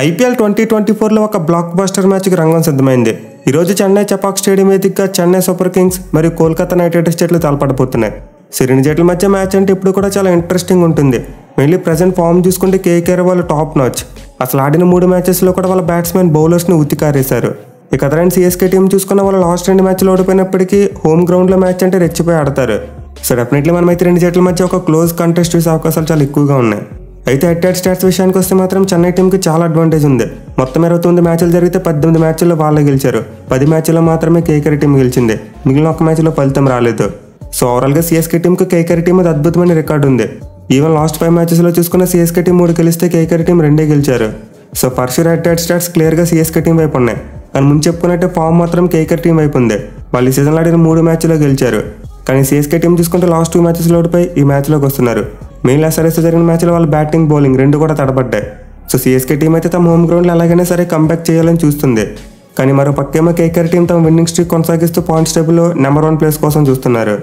IPL 2024లో ఒక block buster మ్యాచ్కి రంగం సిద్ధమైంది. ఈరోజు చెన్నై చెపాక్ స్టేడియం వేదికగా చెన్నై సూపర్ కింగ్స్ మరియు కోల్కతా నైట్ రైడర్స్ జట్లు తలపడబోతున్నాయి. రెండు జట్ల మధ్య మ్యాచ్ అంటే ఇప్పుడు కూడా చాలా ఇంట్రెస్టింగ్ ఉంటుంది. మెయిన్లీ ప్రజెంట్ ఫామ్ చూసుకుంటే కేకేఆర్ వాళ్ళు టాప్ నాచ్. అసలు ఆడిన 3 మ్యాచెస్లో కూడా వాళ్ళ బ్యాట్స్మెన్ బౌలర్స్ని ఉతికారేశారు. ఇక అదరైన సిఎస్కే టీం చూసుకున్న వాళ్ళు లాస్ట్ 2 మ్యాచ్లు ఓడిపోయినప్పటికీ హోమ్ గ్రౌండ్లో మ్యాచ్ అంటే రెచ్చిపోయి ఆడతారు. సో డెఫినెట్లీ మనమైతే 2 జట్ల మధ్య ఒక క్లోజ్ కంటెస్ట్ చూసే అవకాశాలు చాలా ఎక్కువగా ఉన్నాయి. అయితే హెడ్ స్టాట్స్ విషయానికి వస్తే మాత్రం చెన్నై టీంకి చాలా అడ్వాంటేజ్ ఉంది. మొత్తం 29 మ్యాచ్లు జరిగితే 18 మ్యాచ్ల్లో వాళ్ళే గెలిచారు. 10 మ్యాచ్ల్లో మాత్రమే కేకేఆర్ టీం గెలిచింది. మిగిలిన 1 మ్యాచ్లో ఫలితం రాలేదు. సో ఓవరాల్గా సిఎస్కే టీంకి కేకేఆర్ టీం అది అద్భుతమైన రికార్డు ఉంది. ఈవెన్ లాస్ట్ 5 మ్యాచెస్లో చూసుకున్న సిఎస్కే టీం 3 గెలిస్తే కేకేఆర్ టీం 2 గెలిచారు. So for sure head stats క్లియర్గా సిఎస్కే టీం వైపు ఉన్నాయి. కానీ ముందు చెప్పుకున్నట్టే ఫామ్ మాత్రం కేకేఆర్ టీం వైపు ఉంది. వాళ్ళు ఈ సీజన్లో ఆడిన 3 మ్యాచ్లో గెలిచారు. కానీ సిఎస్కే టీం చూసుకుంటే లాస్ట్ 2 మ్యాచెస్లో ఓడిపోయి ఈ మ్యాచ్లోకి వస్తున్నారు. మెయిన్ ఎస్ఆర్ఎస్ జరిగిన మ్యాచ్లో వాళ్ళ బ్యాటింగ్ బౌలింగ్ 2 కూడా తడబడ్డాయి. సో సిఎస్కే టీం అయితే తమ హోమ్ గ్రౌండ్లో ఎలాగైనా సరే కంబ్యాక్ చేయాలని చూస్తుంది. కానీ మరో పక్కేమో కేకేఆర్ టీం తమ విన్నింగ్ స్ట్రీక్ కొనసాగిస్తూ పాయింట్స్ టేబుల్లో నెంబర్ 1 ప్లేస్ కోసం చూస్తున్నారు.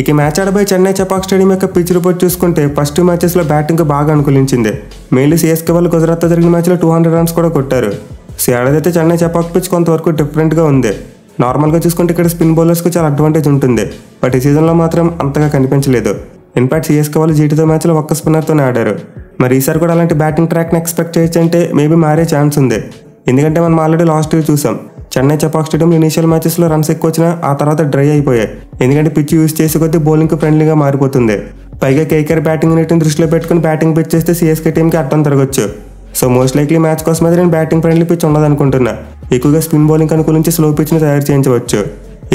ఇక మ్యాచ్ ఆడబోయే చెన్నై చెపాక్ స్టేడియం యొక్క పిచ్ రిపోర్ట్ చూసుకుంటే ఫస్ట్ 2 మ్యాచెస్లో బ్యాటింగ్ బాగా అనుకూలించింది. మెయిన్లీ సిఎస్కే వాళ్ళు గుజరాత్తో జరిగిన మ్యాచ్లో 200 రన్స్ కూడా కొట్టారు. సో ఏడాదైతే చెన్నై చెపాక్ పిచ్ కొంతవరకు డిఫరెంట్గా ఉంది. నార్మల్గా చూసుకుంటే ఇక్కడ స్పిన్ బౌలర్స్కి చాలా అడ్వాంటేజ్ ఉంటుంది. బట్ ఈ సీజన్లో మాత్రం అంతగా కనిపించలేదు. ఇన్ఫాక్ట్ సిఎస్కే వాళ్ళు జీటీతో మ్యాచ్లో ఒక్క స్పిన్నర్తోనే ఆడారు. మరి ఈసారి కూడా అలాంటి బ్యాటింగ్ ట్రాక్ని ఎక్స్పెక్ట్ చేయొచ్చు అంటే మేబీ మారే ఛాన్స్ ఉంది. ఎందుకంటే మనం ఆల్రెడీ లాస్ట్ ఇయర్ చూసాం చెన్నై చెపాక్ స్టేడియంలో ఇనీషియల్ మ్యాచెస్లో రన్స్ ఎక్కువ వచ్చినా ఆ తర్వాత డ్రై అయిపోయాయి. ఎందుకంటే పిచ్ యూజ్ చేసే కొద్దీ బౌలింగ్కి ఫ్రెండ్లీగా మారిపోతుంది. పైగా కేకేఆర్ బ్యాటింగ్ యూనిట్ని దృష్టిలో పెట్టుకుని బ్యాటింగ్ పిచ్ చేస్తే సిఎస్కే టీంకి అడ్డం తిరగొచ్చు. సో మోస్ట్ లైక్లీ మ్యాచ్ కోసం అయితే నేను బ్యాటింగ్ ఫ్రెండ్లీ పిచ్ ఉండదనుకుంటున్నా. ఎక్కువగా స్పిన్ బౌలింగ్ అనుకూలించి స్లో పిచ్ని తయారు చేయించవచ్చు.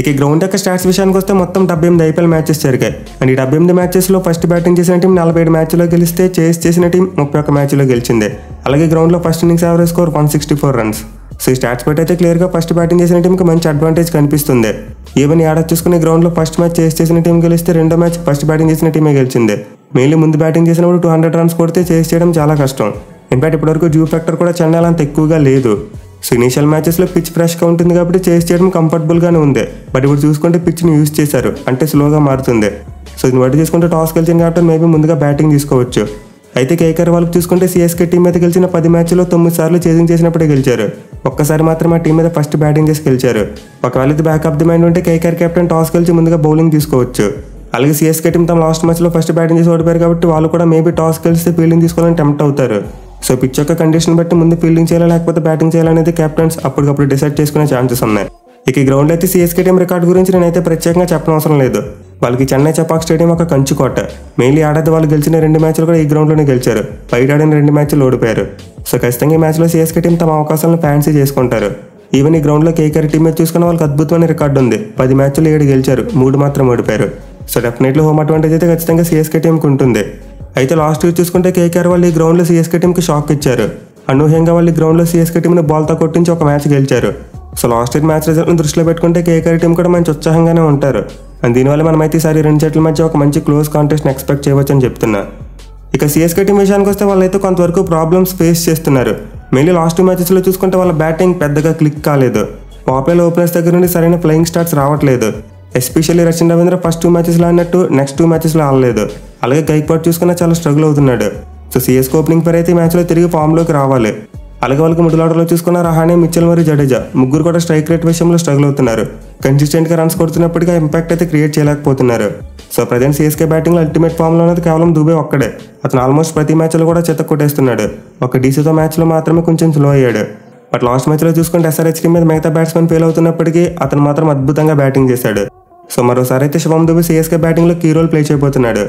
ఇక గ్రౌండ్ యొక్క స్టాట్స్ విషయానికి వస్తే మొత్తం 78 ఐపీఎల్ మ్యాచెస్ జరిగాయి. అండ్ ఈ 78 మ్యాచెస్లో ఫస్ట్ బ్యాటింగ్ చేసిన టీం 47 మ్యాచ్లో గెలిస్తే చేస్ చేసిన టీం 31 మ్యాచ్లో గెలిచింది. అలాగే గ్రౌండ్లో first innings average score 164 runs. So ఈ స్టాట్స్ బట్టి అయితే క్లియర్గా ఫస్ట్ బ్యాటింగ్ చేసిన టీంకి మంచి అడ్వాంటేజ్ కనిపిస్తుంది. ఈవెన్ ఈ ఏడాది చూసుకునే గ్రౌండ్లో ఫస్ట్ మ్యాచ్ చేస్ చేసిన టీం గెలిస్తే రెండో మ్యాచ్ ఫస్ట్ బ్యాటింగ్ చేసిన టీమే గెలిచింది. మెయిన్లీ ముందు బ్యాటింగ్ చేసినప్పుడు 200 రన్స్ కొడితే చేస్ చేయడం చాలా కష్టం. ఇన్ఫాక్ట్ ఇప్పటివరకు డ్యూ ఫ్యాక్టర్ కూడా చెన్నైలో అంత ఎక్కువగా లేదు. సో ఇనీషియల్ మ్యాచెస్లో పిచ్ ఫ్రెష్గా ఉంటుంది కాబట్టి చేస్ చేయడం కంఫర్టబుల్గానే ఉంది. బట్ ఇప్పుడు చూసుకుంటే పిచ్ని యూజ్ చేశారు అంటే స్లోగా మారుతుంది. సో దీన్ని బట్టి చూసుకుంటే టాస్ గెలిచింది కాబట్టి మేబీ ముందుగా బ్యాటింగ్ తీసుకోవచ్చు. అయితే కేకేఆర్ వాళ్ళకి చూసుకుంటే సిఎస్కే టీం మీద గెలిచిన 10 మ్యాచ్లో 9 సార్లు చేసింగ్ చేసినప్పుడే గెలిచారు. ఒక్కసారి మాత్రమే ఆ టీం మీద ఫస్ట్ బ్యాటింగ్ చేసి గెలిచారు. ఒకవేళ ఇది బ్యాక్ ఆఫ్ ది మైండ్ ఉంటే కేకేఆర్ కెప్టెన్ టాస్ గెలిచి ముందుగా బౌలింగ్ తీసుకోవచ్చు. అలాగే సిఎస్కే టీం తమ లాస్ట్ మ్యాచ్లో ఫస్ట్ బ్యాటింగ్ చేసి ఓడిపోయారు కాబట్టి వాళ్ళు కూడా మేబీ టాస్ గెలిస్తే ఫీల్డింగ్ తీసుకోవాలని టెంప్ట్ అవుతారు. సో పిచ్ యొక్క కండిషన్ బట్టి ముందు ఫీల్డింగ్ చేయాలా లేకపోతే బ్యాటింగ్ చేయాలనేది కెప్టెన్స్ అప్పటికప్పుడు డిసైడ్ చేసుకునే ఛాన్సెస్ ఉన్నాయి. ఇక ఈ గ్రౌండ్ అయితే సిఎస్కే టీం రికార్డు గురించి నేనైతే ప్రత్యేకంగా చెప్పనవసరం లేదు. వాళ్ళకి చెన్నై చెపాక్ స్టేడియం ఒక కంచుకోట. మెయిన్లీ ఆడది వాళ్ళు గెలిచిన 2 మ్యాచ్లు కూడా ఈ గ్రౌండ్లోనే గెలిచారు. బయట ఆడిన 2 మ్యాచ్లు ఓడిపోయారు. సో ఖచ్చితంగా ఈ మ్యాచ్లో సిఎస్కే టీం తమ అవకాశాలను ఫ్యాన్సీ చేసుకుంటారు. ఈవెన్ ఈ గ్రౌండ్లో కేకేఆర్ టీం మీద చూసుకున్న వాళ్ళకి అద్భుతమైన రికార్డు ఉంది. 10 మ్యాచ్లు 7 గెలిచారు, 3 మాత్రం ఓడిపోయారు. సో డెఫినెట్లీ హోమ్ అడ్వాంటేజ్ అయితే ఖచ్చితంగా సిఎస్కే టీంకి ఉంటుంది. అయితే లాస్ట్ ఇయర్ చూసుకుంటే కేకేఆర్ వాళ్ళు ఈ గ్రౌండ్లో సిఎస్కే టీంకి షాక్ ఇచ్చారు. అనూహ్యంగా వాళ్ళు ఈ గ్రౌండ్లో సిఎస్కే టీంని బాల్తో కొట్టించి ఒక మ్యాచ్ గెలిచారు. సో లాస్ట్ ఇయర్ మ్యాచ్ రిజల్ట్ని దృష్టిలో పెట్టుకుంటే కేకేఆర్ టీం కూడా మంచి ఉత్సాహంగానే ఉంటారు. అండ్ దీనివల్ల మనమైతే ఈసారి 2 జట్ల మధ్య ఒక మంచి క్లోజ్ కాంటెస్ట్ని ఎక్స్పెక్ట్ చేయవచ్చు అని చెప్తున్నా. ఇక సిఎస్కే టీం విషయానికి వస్తే వాళ్ళైతే కొంతవరకు ప్రాబ్లమ్స్ ఫేస్ చేస్తున్నారు. మెయిన్లీ లాస్ట్ 2 మ్యాచెస్లో చూసుకుంటే వాళ్ళ బ్యాటింగ్ పెద్దగా క్లిక్ కాలేదు. పాపులర్ ఓపెనర్స్ దగ్గర నుండి సరైన ఫ్లయింగ్ స్టార్ట్స్ రావట్లేదు. ఎస్పెషల్లీ రచిన్ రవీంద్ర ఫస్ట్ 2 మ్యాచెస్లో ఆడినట్టు నెక్స్ట్ 2 మ్యాచెస్లో ఆడలేదు. అలాగే గైక్వాడ్ చూసుకున్నా చాలా స్ట్రగుల్ అవుతున్నాడు. సో సిఎస్కే ఓపెనింగ్ పేరు అయితే ఈ మ్యాచ్లో తిరిగి ఫామ్లోకి రావాలి. అలాగే వాళ్ళకి మిడిల్ ఆర్డర్లో చూసుకున్న రహానే, మిచెల్ మరియు జడేజా ముగ్గురు కూడా స్ట్రైక్ రేట్ విషయంలో స్ట్రగుల్ అవుతున్నారు. కన్సిస్టెంట్గా రన్స్ కొడుతున్నప్పటికీ ఆ ఇంపాక్ట్ అయితే క్రియేట్ చేయలేకపోతున్నారు. సో ప్రజెంట్ సిఎస్కే బ్యాటింగ్లో అల్టిమేట్ ఫామ్లో ఉన్నది కేవలం దుబే ఒక్కడే. అతను ఆల్మోస్ట్ ప్రతి మ్యాచ్లో కూడా చెత్త కొట్టేస్తున్నాడు. ఒక డీసీతో మ్యాచ్లో మాత్రమే కొంచెం స్లో అయ్యాడు. బట్ లాస్ట్ మ్యాచ్లో చూసుకుంటే ఎస్ఆర్హెచ్ టీం మీద మిగతా బ్యాట్స్మెన్ ఫెయిల్ అవుతున్నప్పటికీ అతను మాత్రం అద్భుతంగా బ్యాటింగ్ చేశాడు. సో మరోసారి అయితే శుభం దుబే సిఎస్కే బ్యాటింగ్లో కీ రోల్ ప్లే చేయబోతున్నాడు.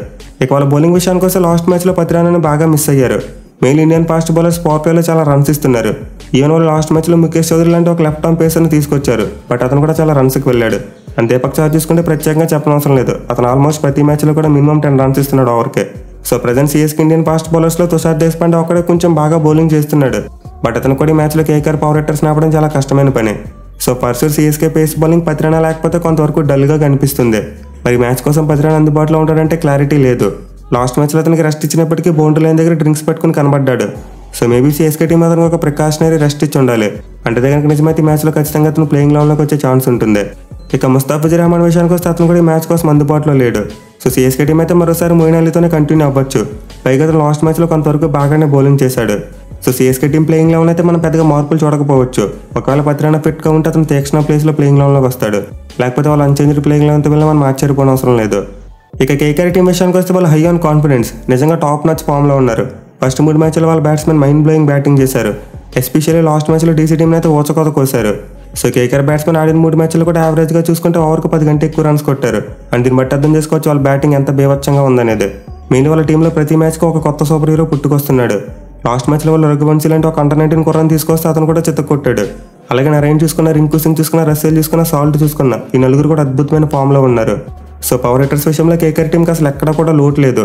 ఇక వాళ్ళ బౌలింగ్ విషయానికి వస్తే లాస్ట్ మ్యాచ్లో 10 రన్లను బాగా మిస్ అయ్యారు. Main Indian fast bowlers power ప్లేలో చాలా రన్స్ ఇస్తున్నారు. ఈవెన్ వాళ్ళు లాస్ట్ మ్యాచ్లో ముఖేష్ చౌదరి లాంటి ఒక లెఫ్ట్ ఆర్మ్ పేసర్ని తీసుకొచ్చారు. బట్ అతను కూడా చాలా రన్స్కి వెళ్ళాడు. అండ్ దీపక్ చహర్ చూసుకుంటే ప్రత్యేకంగా చెప్పనవసరం లేదు. అతను ఆల్మోస్ట్ ప్రతి మ్యాచ్లో కూడా మినిమం 10 రన్స్ ఇస్తున్నాడు ఓవర్కే. So present CSK Indian fast బౌలర్స్లో తుషార్ దేశపాండే ఒక్కడే కొంచెం బాగా బౌలింగ్ చేస్తున్నాడు. బట్ అతను కూడా ఈ మ్యాచ్లో కేకేఆర్ పవర్ హిట్టర్స్ ఆపడం చాలా కష్టమైన పని. So for sure CSK pace bowling 10 run లేకపోతే కొంతవరకు డల్గా కనిపిస్తుంది. మరి మ్యాచ్ కోసం 10 రన్ అందుబాటులో ఉంటాడంటే క్లారిటీ లేదు. లాస్ట్ మ్యాచ్లో అతనికి రెస్ట్ ఇచ్చినప్పటికీ బౌండరీ లైన్ దగ్గర డ్రింక్స్ పెట్టుకుని కనబడ్డాడు. సో మేబీ సిఎస్కే టీం అతనికి ఒక ప్రికాషనరీ రెస్ట్ ఇచ్చి ఉండాలి. అంటే దగ్గర నిజమైతే ఈ మ్యాచ్లో ఖచ్చితంగా అతను ప్లేయింగ్ లెవెల్లోకి వచ్చే ఛాన్స్ ఉంటుంది. ఇక ముస్తాఫిజుర్ రహమాన్ విషయానికి వస్తే అతను కూడా ఈ మ్యాచ్ కోసం అందుబాటులో లేడు. సో సిఎస్కే టీం అయితే మరోసారి మొయిన్ అలీతోనే కంటిన్యూ అవ్వచ్చు. పైగా అతను లాస్ట్ మ్యాచ్లో కొంతవరకు బాగానే బౌలింగ్ చేశాడు. So CSK team playing eleven అయితే మనం పెద్దగా మార్పులు చూడకపోవచ్చు. ఒకవేళ పత్రాన ఫిట్గా ఉంటే అతను తీక్షణ ప్లేస్లో ప్లేయింగ్ లెవెన్లోకి వస్తాడు, లేకపోతే వాళ్ళు అన్చేంజ్డ్ ప్లేయింగ్ లెవెన్తో వెళ్ళి మనం ఆశ్చర్యపోవడం అవసరం లేదు. ఇక కేకేఆర్ టీం విషయానికి వస్తే వాళ్ళు హై ఆన్ కాన్ఫిడెన్స్, నిజంగా టాప్ నచ్ ఫామ్లో ఉన్నారు. ఫస్ట్ 3 మ్యాచ్లో వాళ్ళ బ్యాట్స్మెన్ మైండ్ బ్లోయింగ్ బ్యాటింగ్ చేశారు. ఎస్పెషల్లీ లాస్ట్ మ్యాచ్లో డీసీ టీంని అయితే ఊచకోత కోసారు. సో కేకేఆర్ బ్యాట్స్మెన్ ఆడిన 3 మ్యాచ్లు కూడా యావరేజ్గా చూసుకుంటే ఓవర్కు 10 కంటే ఎక్కువ రన్స్ కొట్టారు. అండ్ దీన్ని బట్టి అర్థం చేసుకోవచ్చు వాళ్ళ బ్యాటింగ్ ఎంత బీభత్సంగా ఉందనేది. మెయిన్లీ వాళ్ళ టీంలో ప్రతి మ్యాచ్కి ఒక కొత్త సూపర్ హీరో పుట్టుకొస్తున్నాడు. లాస్ట్ మ్యాచ్లో వాళ్ళు రఘువంశీ లాంటి ఒక అండర్ 19 కుర్రాన్ని తీసుకొస్తే అతను కూడా చిత్త కొట్టాడు. అలాగే నరైన్ చూసుకున్న, రింకు సింగ్ చూసుకున్న, రస్సెల్ చూసుకున్న, సాల్ట్ చూసుకున్న, ఈ నలుగురు కూడా అద్భుతమైన ఫామ్లో ఉన్నారు. సో పవర్ హిట్టర్స్ విషయంలో కేకేఆర్ టీంకి అసలు ఎక్కడా కూడా లోటు లేదు.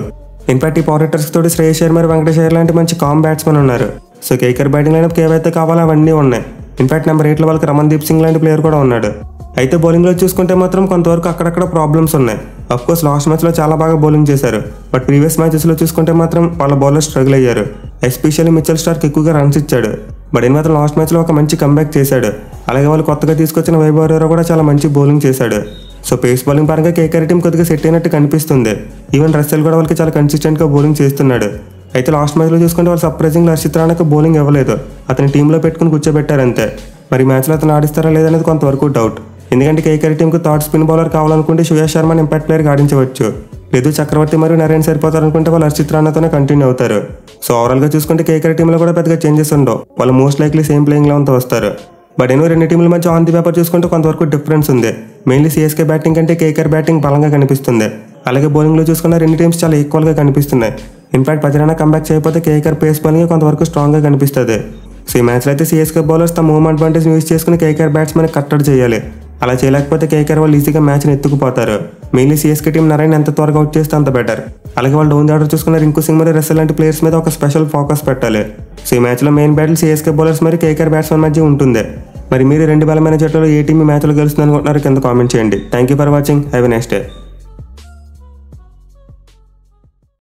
ఇన్ఫాక్ట్ ఈ పవర్ హిట్టర్స్ తోటి శ్రేయస్ అయ్యర్, వెంకటేష్ అయ్యర్ లాంటి మంచి కామ్ బ్యాట్స్మెన్ ఉన్నారు. సో కేకేఆర్ బ్యాటింగ్ లైనప్ ఏవైతే కావాలో అవన్నీ ఉన్నాయి. ఇన్ఫాక్ట్ నెంబర్ 8లో వాళ్ళకి రమణ్దీప్ సింగ్ లాంటి ప్లేయర్ కూడా ఉన్నాడు. అయితే బౌలింగ్లో చూసుకుంటే మాత్రం కొంతవరకు అక్కడక్కడ ప్రాబ్లమ్స్ ఉన్నాయి. అఫ్కోర్స్ లాస్ట్ మ్యాచ్లో చాలా బాగా బౌలింగ్ చేశారు, బట్ ప్రీవియస్ మ్యాచెస్లో చూసుకుంటే మాత్రం వాళ్ళ బౌలర్ స్ట్రగుల్ అయ్యారు. ఎస్పెషల్లీ మిచెల్ స్టార్క్ ఎక్కువగా రన్స్ ఇచ్చాడు, బట్ ఈయన మాత్రం లాస్ట్ మ్యాచ్లో ఒక మంచి కంబ్యాక్ చేశాడు. అలాగే వాళ్ళు కొత్తగా తీసుకొచ్చిన వైభవ్ హరీరా కూడా చాలా మంచి బౌలింగ్ చేశాడు. సో పేస్ బౌలింగ్ పరంగా కేకేఆర్ టీం కొద్దిగా సెట్ అయినట్టు కనిపిస్తుంది. ఈవెన్ రస్సెల్ కూడా వాళ్ళకి చాలా కన్సిస్టెంట్గా బౌలింగ్ చేస్తున్నాడు. అయితే లాస్ట్ మ్యాచ్లో చూసుకుంటే వాళ్ళు సర్ప్రైజింగ్గా హర్షిత్ రాణాకి బౌలింగ్ ఇవ్వలేదు, అతని టీంలో పెట్టుకుని కూర్చోబెట్టారు అంతే. మరి మ్యాచ్లో అతను ఆడిస్తారా లేదనేది కొంతవరకు డౌట్. ఎందుకంటే కేకేఆర్ టీంకు థర్డ్ స్పిన్ బౌలర్ కావాలనుకుంటే శ్రేయస్ శర్మని ఇంపాక్ట్ ప్లేయర్గా ఆడించవచ్చు. లేదు చక్రవర్తి మరియు నరేన్ సరిపోతారనుకుంటే వాళ్ళు హర్షిత్ రాణాతోనే కంటిన్యూ అవుతారు. సో ఓవరాల్గా చూసుకుంటే కేకేఆర్ టీంలో కూడా పెద్దగా చేంజెస్ ఉండవు. వాళ్ళు మోస్ట్ లైక్లీ సేమ్ ప్లేయింగ్ లెవెన్తో వస్తారు. బట్ ఏమో రెండు టీంల మధ్య ఆన్ ది పేపర్ చూసుకుంటే కొంతవరకు డిఫరెన్స్ ఉంది. మెయిన్లీ సిఎస్కే బ్యాటింగ్ కంటే కేకేఆర్ బ్యాటింగ్ బలంగా కనిపిస్తుంది. అలాగే బౌలింగ్లో చూసుకున్న రెండు టీమ్స్ చాలా ఈక్వల్గా కనిపిస్తున్నాయి. ఇన్ఫాక్ట్ పదిరైనా కంబ్యాక్ చేయకపోతే కేకేఆర్ పేస్ బౌలింగ్ కొంతవరకు స్ట్రాంగ్గా కనిపిస్తుంది. సో ఈ మ్యాచ్లో అయితే సిఎస్కే బౌలర్స్ తమ హోమ్ అడ్వాంటేజ్ యూజ్ చేసుకుని కేకేఆర్ బ్యాట్స్మెన్ కట్టడి చేయాలి. అలా చేయలేకపోతే కేకేఆర్ వాళ్ళు ఈజీగా మ్యాచ్ని ఎత్తుకుపోతారు. మెయిన్లీ సిఎస్కే టీం నరైన్ ఎంత త్వరగా అవుట్ చేస్తే అంత బెటర్. అలాగే వాళ్ళు డౌన్ ది ఆర్డర్ చూసుకున్న రింకు సింగ్ మరియు రస్సెల్ లాంటి ప్లేయర్స్ మీద ఒక స్పెషల్ ఫోకస్ పెట్టాలి. సో ఈ మ్యాచ్లో మెయిన్ బ్యాటిల్ సిఎస్కే బౌలర్స్ మరియు కేకేఆర్ బ్యాట్స్మెన్ మధ్య ఉంటుంది. మరి మీరు రెండు బలమైన జట్లలో ఏ టీం ఈ మ్యాచ్లో గెలుస్తుంది అనుకుంటున్నారు కింద కామెంట్ చేయండి. Thank you for watching. Have a nice day.